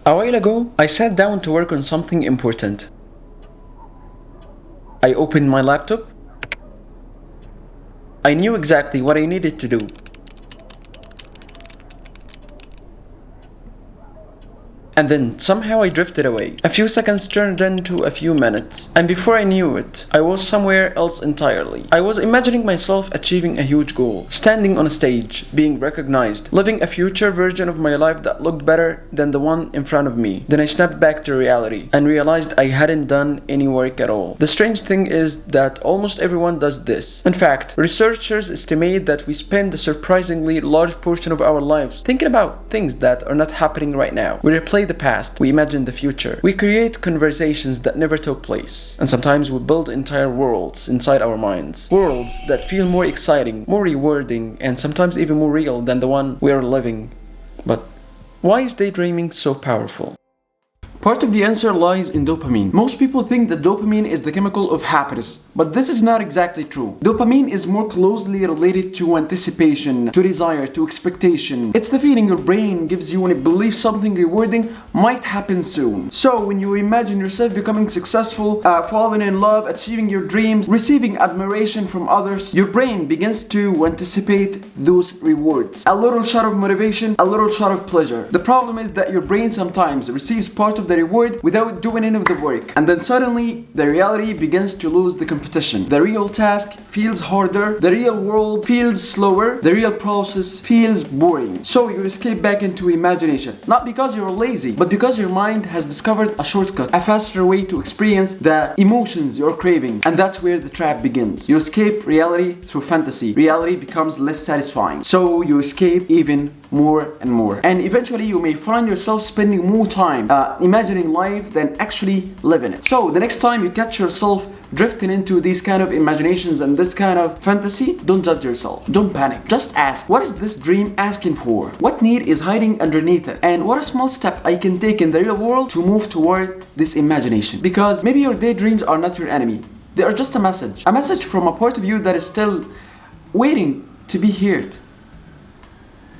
A while ago, I sat down to work on something important. I opened my laptop. I knew exactly what I needed to do. And then somehow I drifted away. A few seconds turned into a few minutes. And before I knew it, I was somewhere else entirely. I was imagining myself achieving a huge goal, standing on a stage, being recognized, living a future version of my life that looked better than the one in front of me. Then I snapped back to reality and realized I hadn't done any work at all. The strange thing is that almost everyone does this. In fact, researchers estimate that we spend a surprisingly large portion of our lives thinking about things that are not happening right now. We replay the past, we imagine the future, we create conversations that never took place, and sometimes we build entire worlds inside our minds. Worlds that feel more exciting, more rewarding, and sometimes even more real than the one we are living. But why is daydreaming so powerful? Part of the answer lies in dopamine. Most people think that dopamine is the chemical of happiness, but this is not exactly true. Dopamine is more closely related to anticipation, to desire, to expectation. It's the feeling your brain gives you when it believes something rewarding might happen soon. So when you imagine yourself becoming successful, falling in love, achieving your dreams, receiving admiration from others, your brain begins to anticipate those rewards. A little shot of motivation, a little shot of pleasure. The problem is that your brain sometimes receives part of the reward without doing any of the work, and then suddenly the reality begins to lose the competition. The real task feels harder, the real world feels slower, the real process feels boring. So you escape back into imagination, not because you're lazy, but because your mind has discovered a shortcut, a faster way to experience the emotions you're craving. And that's where the trap begins. You escape reality through fantasy. Reality becomes less satisfying, so you escape even more and more, and eventually you may find yourself spending more time imagining life than actually living it. So the next time you catch yourself drifting into these kind of imaginations and this kind of fantasy, don't judge yourself, don't panic, just ask, what is this dream asking for? What need is hiding underneath it? And what a small step I can take in the real world to move toward this imagination? Because maybe your daydreams are not your enemy, they are just a message from a part of you that is still waiting to be heard.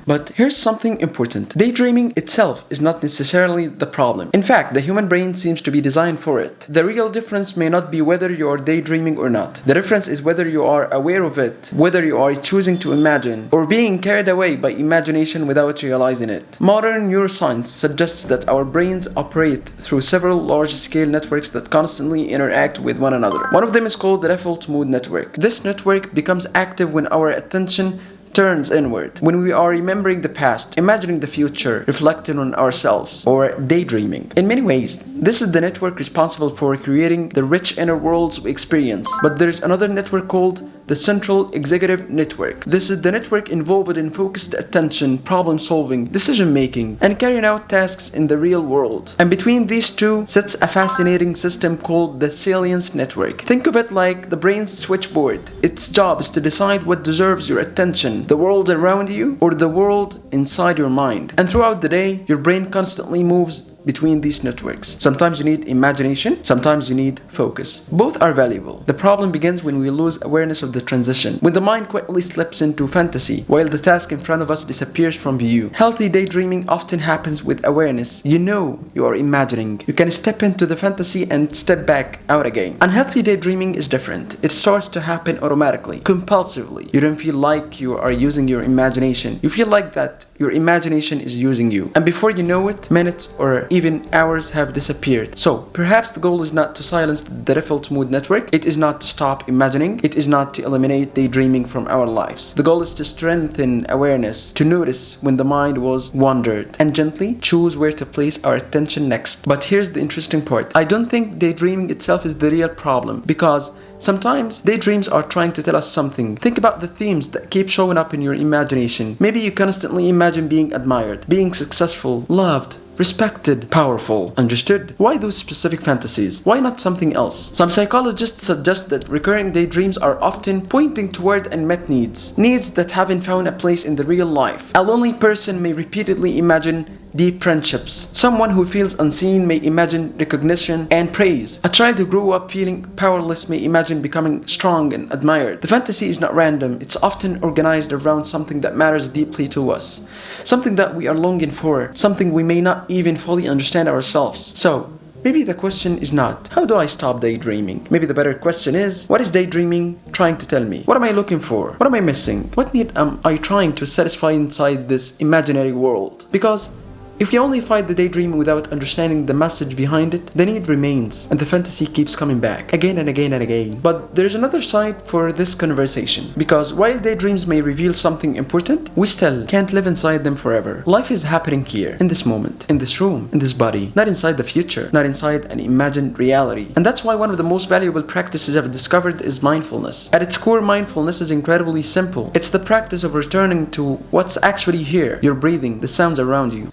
But here's something important. Daydreaming itself is not necessarily the problem. In fact, the human brain seems to be designed for it. The real difference may not be whether you are daydreaming or not. The difference is whether you are aware of it, whether you are choosing to imagine, or being carried away by imagination without realizing it. Modern neuroscience suggests that our brains operate through several large-scale networks that constantly interact with one another. One of them is called the default mode network. This network becomes active when our attention turns inward, when we are remembering the past, imagining the future, reflecting on ourselves, or daydreaming. In many ways, this is the network responsible for creating the rich inner worlds we experience. But there's another network called the central executive network. This is the network involved in focused attention, problem solving, decision making, and carrying out tasks in the real world. And between these two sits a fascinating system called the salience network. Think of it like the brain's switchboard. Its job is to decide what deserves your attention, the world around you or the world inside your mind. And throughout the day, your brain constantly moves between these networks. Sometimes you need imagination, sometimes you need focus. Both are valuable. The problem begins when we lose awareness of the transition, when the mind quickly slips into fantasy while the task in front of us disappears from view. Healthy daydreaming often happens with awareness. You know you are imagining. You can step into the fantasy and step back out again. Unhealthy daydreaming is different. It starts to happen automatically, compulsively. You don't feel like you are using your imagination. You feel like that your imagination is using you. And before you know it, minutes or even hours have disappeared. So perhaps the goal is not to silence the default mode network. It is not to stop imagining. It is not to eliminate daydreaming from our lives. The goal is to strengthen awareness, to notice when the mind was wandered, and gently choose where to place our attention next. But here's the interesting part. I don't think daydreaming itself is the real problem, because sometimes daydreams are trying to tell us something. Think about the themes that keep showing up in your imagination. Maybe you constantly imagine being admired, being successful, loved, respected, powerful, understood. Why those specific fantasies? Why not something else? Some psychologists suggest that recurring daydreams are often pointing toward unmet needs that haven't found a place in the real life. A lonely person may repeatedly imagine deep friendships. Someone who feels unseen may imagine recognition and praise. A child who grew up feeling powerless may imagine becoming strong and admired. The fantasy is not random, it's often organized around something that matters deeply to us. Something that we are longing for, something we may not even fully understand ourselves. So, maybe the question is not, how do I stop daydreaming? Maybe the better question is, what is daydreaming trying to tell me? What am I looking for? What am I missing? What need am I trying to satisfy inside this imaginary world? Because if we only fight the daydream without understanding the message behind it, the need remains and the fantasy keeps coming back again and again and again. But there's another side for this conversation, because while daydreams may reveal something important, we still can't live inside them forever. Life is happening here, in this moment, in this room, in this body, not inside the future, not inside an imagined reality. And that's why one of the most valuable practices I've discovered is mindfulness. At its core, mindfulness is incredibly simple. It's the practice of returning to what's actually here, your breathing, the sounds around you,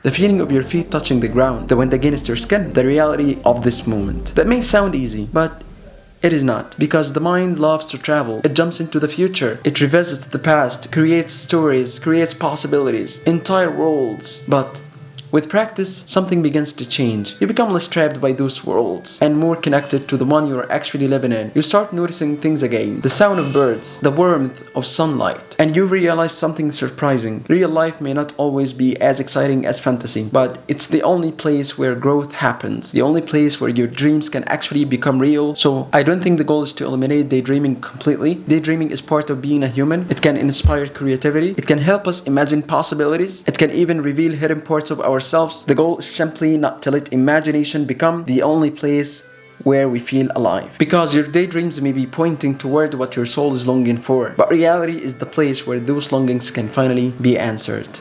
the feeling of your feet touching the ground, the wind against your skin, the reality of this moment. That may sound easy, but it is not, because the mind loves to travel. It jumps into the future, it revisits the past, creates stories, creates possibilities, entire worlds. But with practice, something begins to change. You become less trapped by those worlds and more connected to the one you're actually living in. You start noticing things again, the sound of birds, the warmth of sunlight, and you realize something surprising. Real life may not always be as exciting as fantasy, but it's the only place where growth happens, the only place where your dreams can actually become real. So I don't think the goal is to eliminate daydreaming completely. Daydreaming is part of being a human. It can inspire creativity. It can help us imagine possibilities. It can even reveal hidden parts of ourselves. The goal is simply not to let imagination become the only place where we feel alive. Because your daydreams may be pointing toward what your soul is longing for, but reality is the place where those longings can finally be answered.